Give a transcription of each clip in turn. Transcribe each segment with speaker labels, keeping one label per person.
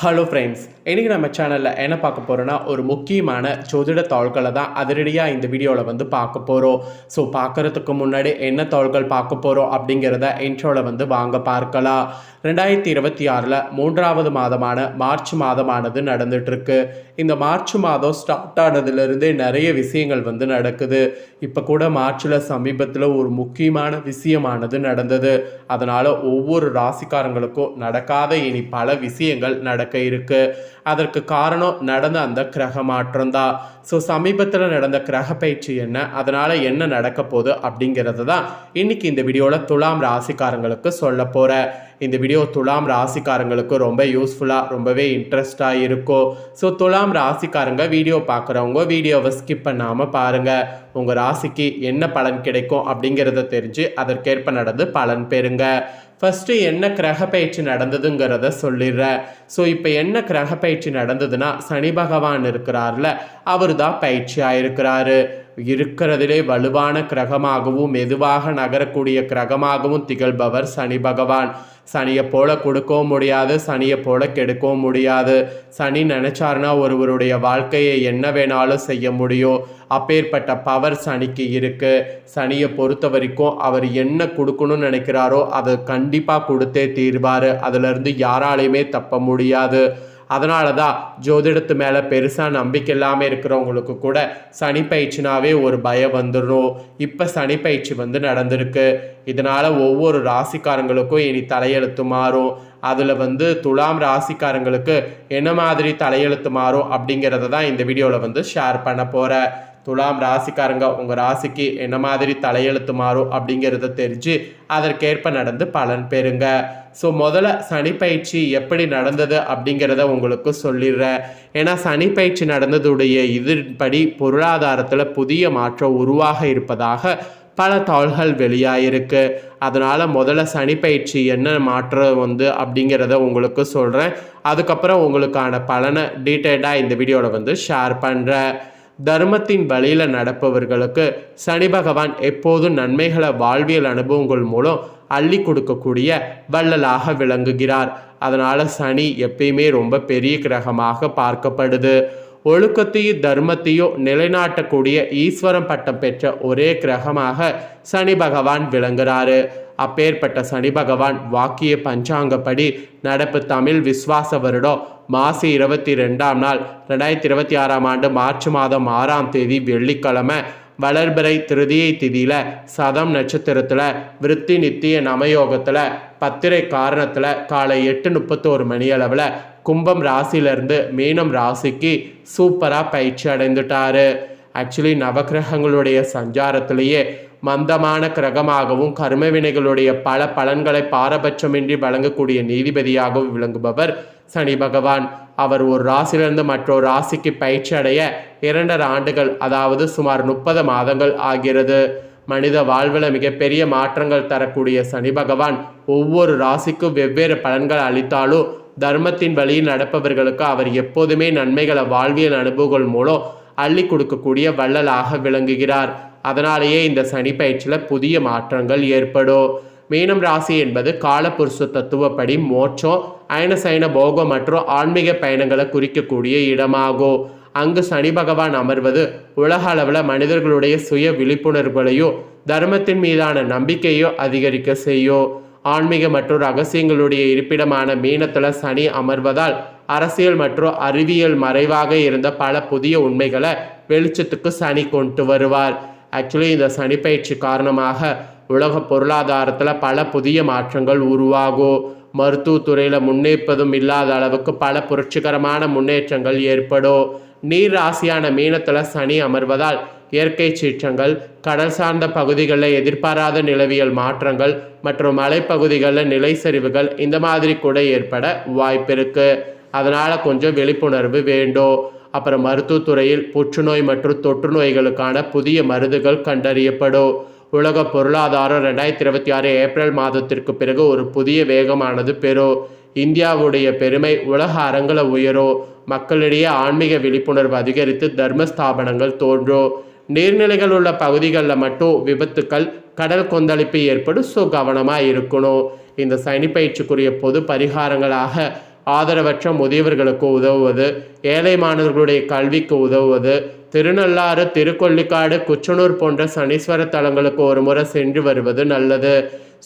Speaker 1: Hello friends, இன்றைக்கி நம்ம சேனலில் என்ன பார்க்க போகிறோன்னா ஒரு முக்கியமான ஜோதிட தாள்களை தான் அதிரடியாக இந்த வீடியோவில் பார்க்க போகிறோம். ஸோ பார்க்குறதுக்கு முன்னாடி என்ன தாள்கள் பார்க்க போகிறோம் அப்படிங்கிறத இன்ட்ரோவில் வாங்க பார்க்கலாம். 2026 3வது மாதமான மார்ச் மாதமானது நடந்துகிட்ருக்கு. இந்த மார்ச் மாதம் ஸ்டார்ட் ஆனதுலேருந்தே நிறைய விஷயங்கள் நடக்குது. இப்போ கூட மார்ச்சில் சமீபத்தில் ஒரு முக்கியமான விஷயமானது நடந்தது. அதனால் ஒவ்வொரு ராசிக்காரங்களுக்கும் நடக்காத இனி பல விஷயங்கள் நடக்க இருக்கு. அதற்கு காரணம் நடந்த அந்த கிரக மாற்றம் தான். ஸோ சமீபத்தில் நடந்த கிரக பயிற்சி என்ன, அதனால் என்ன நடக்க போகுது அப்படிங்கிறது தான் இன்றைக்கி இந்த வீடியோவில் துலாம் ராசிக்காரங்களுக்கு சொல்ல போகிறேன். இந்த வீடியோ துலாம் ராசிக்காரங்களுக்கு ரொம்ப யூஸ்ஃபுல்லாக ரொம்பவே இன்ட்ரெஸ்டாக இருக்கும். ஸோ துலாம் ராசிக்காரங்க வீடியோ பார்க்குறவங்க வீடியோவை ஸ்கிப் பண்ணாமல் பாருங்கள். உங்கள் ராசிக்கு என்ன பலன் கிடைக்கும் அப்படிங்கிறத தெரிஞ்சு அதற்கேற்ப நடந்து பலன் பெறுங்க. ஃபஸ்ட்டு என்ன கிரக பயிற்சி நடந்ததுங்கிறத சொல்லிடுறேன். ஸோ இப்போ என்ன கிரக பயிற்சி நடந்ததுன்னா, சனி பகவான் இருக்கிறார்ல, அவர் தான் பயிற்சி ஆயிருக்கிறாரு. இருக்கிறதிலே வலுவான கிரகமாகவும் மெதுவாக நகரக்கூடிய கிரகமாகவும் திகழ்பவர் சனி பகவான். சனியை போல கொடுக்கவும் முடியாது, சனியை போல கெடுக்கவும் முடியாது. சனி நினைச்சாருன்னா ஒருவருடைய வாழ்க்கையை என்ன வேணாலும் செய்ய முடியும். அப்பேற்பட்ட பவர் சனிக்கு இருக்கு. சனியை பொறுத்த வரைக்கும் அவர் என்ன கொடுக்கணும்னு நினைக்கிறாரோ அதை கண்டிப்பாக கொடுத்தே தீர்வார். அதுலேருந்து யாராலையுமே தப்ப முடியாது. அதனால தான் ஜோதிடத்து மேலே பெருசாக நம்பிக்கை இல்லாமல் இருக்கிறவங்களுக்கு கூட சனி பயிற்சினாவே ஒரு பயம் வந்துடும். இப்போ சனி பயிற்சி நடந்திருக்கு. இதனால் ஒவ்வொரு ராசிக்காரங்களுக்கும் இனி தலையெழுத்து மாறும். அதில் துலாம் ராசிக்காரங்களுக்கு என்ன மாதிரி தலையெழுத்து மாறும் அப்படிங்கிறத தான் இந்த வீடியோவில் ஷேர் பண்ண போகிறேன். துலாம் ராசிக்காரங்க உங்கள் ராசிக்கு என்ன மாதிரி தலையெழுத்து மாறும் அப்படிங்கிறத தெரிஞ்சு அதற்கேற்ப நடந்து பலன் பெறுங்க. ஸோ முதல்ல சனி பயிற்சி எப்படி நடந்தது அப்படிங்கிறத உங்களுக்கு சொல்லிடுறேன். ஏன்னா சனி பயிற்சி நடந்ததுடைய இதன்படி பொருளாதாரத்தில் புதிய மாற்றம் உருவாக இருப்பதாக பல தாள்கள் வெளியாகிருக்கு. அதனால் முதல்ல சனி பயிற்சி என்ன மாற்றம் அப்படிங்கிறத உங்களுக்கு சொல்கிறேன். அதுக்கப்புறம் உங்களுக்கான பலனை டீட்டெயிலாக இந்த வீடியோவில் ஷேர் பண்ணுறேன். தர்மத்தின் வழியில் நடப்பவர்களுக்கு சனி பகவான் எப்போதும் நன்மைகளை வாழ்வியல் அனுபவங்கள் மூலம் அள்ளி கொடுக்கக்கூடிய வள்ளலாக விளங்குகிறார். அதனால் சனி எப்பயுமே ரொம்ப பெரிய கிரகமாக பார்க்கப்படுது. ஒழுக்கத்தையும் தர்மத்தையும் நிலைநாட்டக்கூடிய ஈஸ்வரம் பட்டம் பெற்ற ஒரே கிரகமாக சனி பகவான் விளங்குறாரு. அப்பேற்பட்ட சனி பகவான் வாக்கிய பஞ்சாங்கப்படி நடப்பு தமிழ் விஸ்வாச வருடம் மாசி 22ஆம் நாள் 2026ஆம் ஆண்டு மார்ச் மாதம் 6ஆம் தேதி வெள்ளிக்கிழமை வளர்பிறை திருதியை திதியில் சதம் நட்சத்திரத்தில் விருத்தி நித்திய நமயோகத்தில் பத்திரை காரணத்தில் காலை 8:31 மணி அளவில் கும்பம் ராசியிலேருந்து மீனம் ராசிக்கு சூப்பராக பயிற்சி அடைந்துட்டாரு. ஆக்சுவலி நவகிரகங்களுடைய சஞ்சாரத்திலேயே மந்தமான கிரகமாகவும் கர்ம வினைகளுடைய பல பலன்களை பாரபட்சமின்றி வழங்கக்கூடிய நீதிபதியாகவும் விளங்குபவர் சனி பகவான். அவர் ஒரு ராசியிலிருந்து மற்றொரு ராசிக்கு பயிற்சி அடைய 2.5 ஆண்டுகள், அதாவது சுமார் 30 மாதங்கள் ஆகிறது. மனித வாழ்வில் மிகப்பெரிய மாற்றங்கள் தரக்கூடிய சனி பகவான் ஒவ்வொரு ராசிக்கும் வெவ்வேறு பலன்கள் அளித்தாலும் தர்மத்தின் வழியில் நடப்பவர்களுக்கு அவர் எப்போதுமே நன்மைகளை வாழ்வியல் அனுபவங்கள் மூலம் அள்ளி கொடுக்கக்கூடிய வள்ளலாக விளங்குகிறார். அதனாலேயே இந்த சனி பயிற்சியில் புதிய மாற்றங்கள் ஏற்படும். மீனம் ராசி என்பது காலபுருஷ தத்துவப்படி மோட்சம், அயன சயன போகம் மற்றும் ஆன்மீக பயணங்களை குறிக்கக்கூடிய இடமாகும். அங்கு சனி பகவான் அமர்வது உலக அளவில் மனிதர்களுடைய சுய விழிப்புணர்வுகளையோ தர்மத்தின் மீதான நம்பிக்கையோ அதிகரிக்க செய்யும். ஆன்மீக மற்றும் ரகசியங்களுடைய இருப்பிடமான மீனத்தில் சனி அமர்வதால் அரசியல் மற்றும் அறிவியல் மறைவாக இருந்த பல புதிய உண்மைகளை வெளிச்சத்துக்கு சனி கொண்டு வருவார். ஆக்சுவலி இந்த சனி பயிற்சி காரணமாக உலக பொருளாதாரத்தில் பல புதிய மாற்றங்கள் உருவாகும். மருத்துவத்துறையில் முன்னேற்பதும் இல்லாத அளவுக்கு பல புரட்சிகரமான முன்னேற்றங்கள் ஏற்படும். நீர் ராசியான மீனத்தில் சனி அமர்வதால் இயற்கை சீற்றங்கள், கடல் சார்ந்த பகுதிகளில் எதிர்பாராத நிலவியல் மாற்றங்கள் மற்றும் மலைப்பகுதிகளில் நிலை சரிவுகள் இந்த மாதிரி கூட ஏற்பட வாய்ப்பு இருக்குது. அதனால் கொஞ்சம் விழிப்புணர்வு வேண்டும். அப்புறம் மருத்துவத்துறையில் புற்றுநோய் மற்றும் தொற்று நோய்களுக்கான புதிய மருந்துகள் கண்டறியப்படும். உலக பொருளாதாரம் 2026 ஏப்ரல் மாதத்திற்கு பிறகு ஒரு புதிய வேகமானது பெறும். இந்தியாவுடைய பெருமை உலக அரங்கில் உயரும். மக்களிடையே ஆன்மீக விழிப்புணர்வு அதிகரித்து தர்மஸ்தாபனங்கள் தோன்றும். நீர்நிலைகள் உள்ள பகுதிகளில் மட்டும் விபத்துக்கள், கடல் கொந்தளிப்பு ஏற்படும். ஸோ கவனமாக இருக்கணும். இந்த சனி பயிற்சிக்குரிய பொது பரிகாரங்களாக ஆதரவற்ற முதியவர்களுக்கு உதவுவது, ஏழை மாணவர்களுடைய கல்விக்கு உதவுவது, திருநள்ளாறு, திருக்கொள்ளிக்காடு, குச்சனூர் போன்ற சனீஸ்வர தலங்களுக்கு ஒரு முறை சென்று வருவது நல்லது.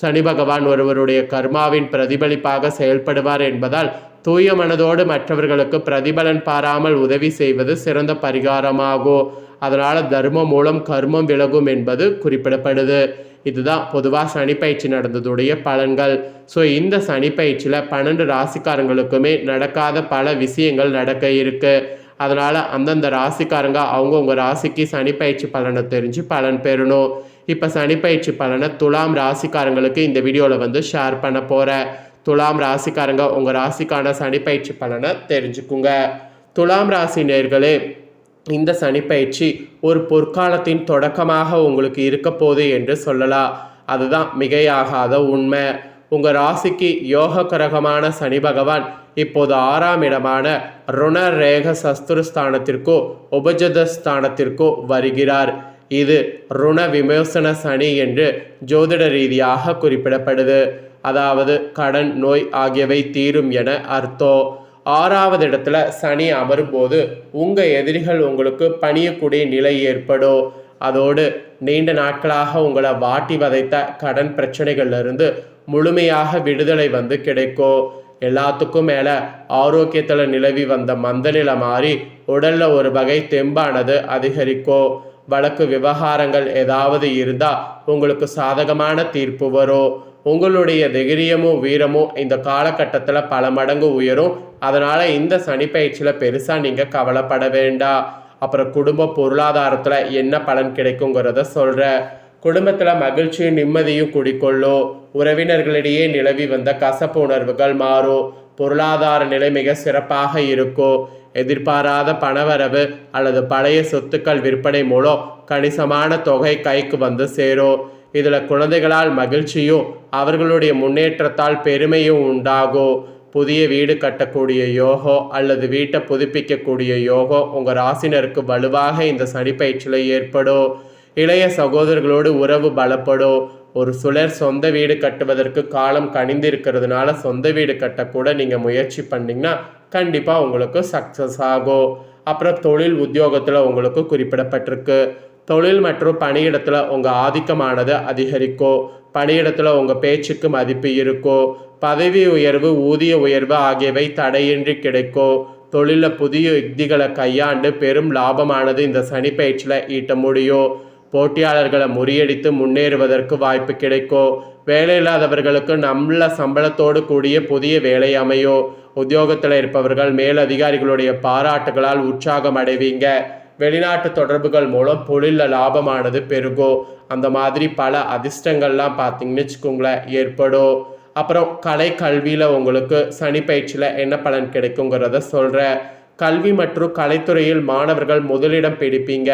Speaker 1: சனி பகவான் ஒருவருடைய கர்மாவின் பிரதிபலிப்பாக செயல்படுவார் என்பதால் தூய மனதோடு மற்றவர்களுக்கு பிரதிபலன் பாராமல் உதவி செய்வது சிறந்த பரிகாரமாகும். அதனால் தர்மம் மூலம் கர்மம் விலகும் என்பது குறிப்பிடப்படுது. இதுதான் பொதுவாக சனிப்பயிற்சி நடந்ததுடைய பலன்கள். ஸோ இந்த சனிப்பயிற்சியில் 12 ராசிக்காரங்களுக்குமே நடக்காத பல விஷயங்கள் நடக்க இருக்கு. அதனால் அந்தந்த ராசிக்காரங்க அவங்கவுங்க ராசிக்கு சனிப்பயிற்சி பலனை தெரிஞ்சு பலன் பெறணும். இப்போ சனிப்பயிற்சி பலனை துலாம் ராசிக்காரங்களுக்கு இந்த வீடியோவில் வந்து ஷேர் பண்ண போகிறேன். துலாம் ராசிக்காரங்க உங்கள் ராசிக்கான சனிப்பயிற்சி பலனை தெரிஞ்சுக்குங்க. துலாம் ராசி நேயர்களே, இந்த சனிப்பயிற்சி ஒரு பொற்காலத்தின் தொடக்கமாக உங்களுக்கு இருக்க போகுது என்று சொல்லலாம். அதுதான் மிகையாகாத உண்மை. உங்கள் ராசிக்கு யோக கிரகமான சனி பகவான் இப்போது 6ஆம் இடமான ருண ரேக சஸ்திரஸ்தானத்திற்கோ உபஜதஸ்தானத்திற்கோ வருகிறார். இது ருண விமோசன சனி என்று ஜோதிட ரீதியாக குறிப்பிடப்படுது. அதாவது கடன், நோய் ஆகியவை தீரும் என அர்த்தம். 6வது இடத்துல சனி அமரும்போது உங்கள் எதிரிகள் உங்களுக்கு பணியக்கூடிய நிலை ஏற்படும். அதோடு நீண்ட நாட்களாக உங்களை வாட்டி வதைத்த கடன் பிரச்சனைகள்லேருந்து முழுமையாக விடுதலை வந்து கிடைக்கும். எல்லாத்துக்கும் மேலே ஆரோக்கியத்தில் நிலவி வந்த மந்தநிலை மாறி உடலில் ஒரு வகை தெம்பானது அதிகரிக்கும். வழக்கு விவகாரங்கள் ஏதாவது இருந்தால் உங்களுக்கு சாதகமான தீர்ப்பு வரும். உங்களுடைய தைரியமும் வீரமும் இந்த காலகட்டத்தில் பல மடங்கு உயரும். அதனால் இந்த சனிப்பயிற்சியில் பெருசாக நீங்கள் கவலைப்பட வேண்டாம். அப்புறம் குடும்ப பொருளாதாரத்தில் என்ன பலன் கிடைக்குங்கிறத சொல்கிறேன். குடும்பத்தில் மகிழ்ச்சியும் நிம்மதியும் குடிக்கொள்ளும். உறவினர்களிடையே நிலவி வந்த கசப்பு உணர்வுகள் மாறும். பொருளாதார நிலை மிக சிறப்பாக இருக்கும். எதிர்பாராத பணவரவு அல்லது பழைய சொத்துக்கள் விற்பனை மூலம் கணிசமான தொகை கைக்கு வந்து சேரும். இதில் குழந்தைகளால் மகிழ்ச்சியும் அவர்களுடைய முன்னேற்றத்தால் பெருமையும் உண்டாகும். புதிய வீடு கட்டக்கூடிய யோகம் அல்லது வீட்டை புதுப்பிக்கக்கூடிய யோகம் உங்கள் ராசினருக்கு வலுவாக இந்த சனிப்பயிற்சியில் ஏற்படும். இளைய சகோதரர்களோடு உறவு பலப்படும். ஒரு சிலர் சொந்த வீடு கட்டுவதற்கு காலம் கனிந்திருக்கிறதுனால சொந்த வீடு கட்டக்கூட நீங்கள் முயற்சி பண்ணிங்கன்னா கண்டிப்பாக உங்களுக்கு சக்ஸஸ் ஆகும். அப்புறம் தொழில் உத்தியோகத்தில் உங்களுக்கு குறிப்பிடப்பட்டிருக்கு. தொழில் மற்றும் பணியிடத்தில் உங்கள் ஆதிக்கமானது அதிகரிக்கும். பணியிடத்தில் உங்கள் பேச்சுக்கு மதிப்பு இருக்கும். பதவி உயர்வு, ஊதிய உயர்வு ஆகியவை தடையின்றி கிடைக்கும். தொழிலில் புதிய யுக்திகளை கையாண்டு பெரும் லாபமானது இந்த சனிப்பயிற்சியில் ஈட்ட முடியும். போட்டியாளர்களை முறியடித்து முன்னேறுவதற்கு வாய்ப்பு கிடைக்கும். வேலை இல்லாதவர்களுக்கு நல்ல சம்பளத்தோடு கூடிய புதிய வேலை அமையும். உத்தியோகத்தில் இருப்பவர்கள் மேலதிகாரிகளுடைய பாராட்டுகளால் உற்சாகம் அடைவீங்க. வெளிநாட்டு தொடர்புகள் மூலம் தொழிலில் லாபமானது பெருகும். அந்த மாதிரி பல அதிர்ஷ்டங்கள்லாம் பார்த்தீங்கன்னு வச்சுக்கோங்களேன் ஏற்படும். அப்புறம் கலை கல்வியில் உங்களுக்கு சனிப்பயிற்சியில் என்ன பலன் கிடைக்குங்கிறத சொல்கிறேன். கல்வி மற்றும் கலைத்துறையில் மாணவர்கள் முதலிடம் பிடிப்பீங்க.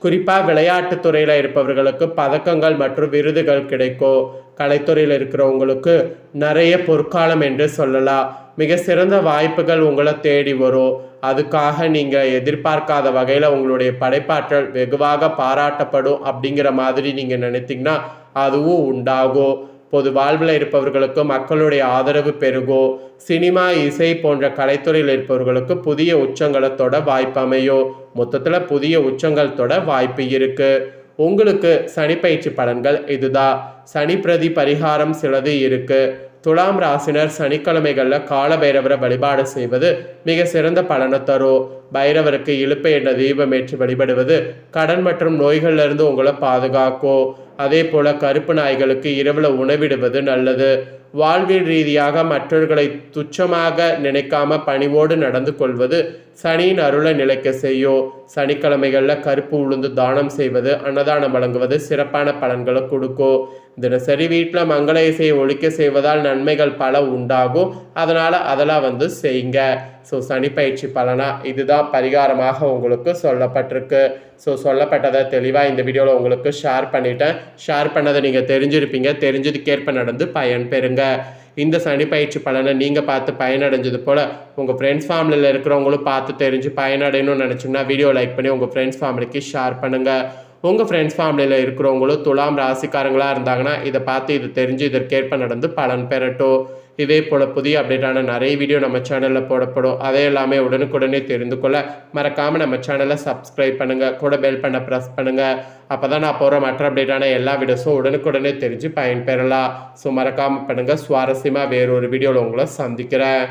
Speaker 1: குறிப்பாக விளையாட்டு துறையில் இருப்பவர்களுக்கு பதக்கங்கள் மற்றும் விருதுகள் கிடைக்கும். கலைத்துறையில் இருக்கிறவங்களுக்கு நிறைய பொற்காலம் என்று சொல்லலாம். மிக சிறந்த வாய்ப்புகள் உங்களை தேடி வரும். அதுக்காக நீங்கள் எதிர்பார்க்காத வகையில் உங்களுடைய படைப்பாற்றல் வெகுவாக பாராட்டப்படும் அப்படிங்கிற மாதிரி நீங்கள் நினைத்தீங்கன்னா அதுவும் உண்டாகும். பொது வாழ்வில் இருப்பவர்களுக்கு மக்களுடைய ஆதரவு பெருகும். சினிமா, இசை போன்ற கலைத்துறையில் இருப்பவர்களுக்கு புதிய உச்சங்களை தொட வாய்ப்பு அமையும். மொத்தத்தில் புதிய உச்சங்கள் தொட வாய்ப்பு இருக்கு. உங்களுக்கு சனிப்பயிற்சி பலன்கள் இதுதான். சனி பிரதி பரிகாரம் சிலது இருக்கு. துலாம் ராசினர் சனிக்கிழமைகளில் கால பைரவரை வழிபாடு செய்வது மிக சிறந்த பலனை தரும். பைரவருக்கு இழுப்பை எண்ண தீபம் ஏற்றி வழிபடுவது கடன் மற்றும் நோய்களிலிருந்து உங்களை பாதுகாக்கும். அதே போல கருப்பு நாய்களுக்கு இரவில் உணவிடுவது நல்லது. வாழ்வியல் ரீதியாக மற்றவர்களை துச்சமாக நினைக்காம பணிவோடு நடந்து கொள்வது சனியின் அருளை நிலைக்க செய்யும். சனிக்கிழமைகளில் கருப்பு உளுந்து தானம் செய்வது, அன்னதானம் வழங்குவது சிறப்பான பலன்களை கொடுக்கும். தினசரி வீட்டில் மங்கள இசையை ஒழிக்க செய்வதால் நன்மைகள் பல உண்டாகும். அதனால் அதெல்லாம் செய்யுங்க. ஸோ சனிப்பயிற்சி பலனா இதுதான் பரிகாரமாக உங்களுக்கு சொல்லப்பட்டிருக்கு. ஸோ சொல்லப்பட்டதை தெளிவாக இந்த வீடியோவில் உங்களுக்கு ஷேர் பண்ணிட்டேன். ஷேர் பண்ணதை நீங்கள் தெரிஞ்சிருப்பீங்க. தெரிஞ்சதுக்கேற்ப நடந்து பயன் பெறுங்க. இந்த சனிப்பயிற்சி பலனை நீங்கள் பார்த்து பயனடைஞ்சது போல் உங்கள் ஃப்ரெண்ட்ஸ் ஃபேமிலியில் இருக்கிறவங்களும் பார்த்து தெரிஞ்சு பயனடையணும்னு நினச்சிங்கன்னா வீடியோ லைக் பண்ணி உங்கள் ஃப்ரெண்ட்ஸ் ஃபேமிலிக்கு ஷேர் பண்ணுங்கள். உங்கள் ஃப்ரெண்ட்ஸ் ஃபேமிலியில் இருக்கிறவங்களும் துலாம் ராசிக்காரங்களாக இருந்தாங்கன்னா இதை பார்த்து இது தெரிஞ்சு இதற்கேற்ப நடந்து பலன் பெறட்டும். இதே போல் புதிய அப்டேட்டான நிறைய வீடியோ நம்ம சேனலில் போடப்படும். அதை எல்லாமே உடனுக்குடனே தெரிந்து கொள்ள மறக்காமல் நம்ம சேனலை சப்ஸ்கிரைப் பண்ணுங்கள், கூட பெல் பண்ண ப்ரெஸ் பண்ணுங்கள். அப்போ தான் நான் போகிற மற்ற அப்டேட்டான எல்லா வீடியோஸும் உடனுக்குடனே தெரிஞ்சு பயன்பெறலாம். ஸோ மறக்காமல் பண்ணுங்கள். சுவாரஸ்யமாக வேறொரு வீடியோவில் உங்களை சந்திக்கிறேன்.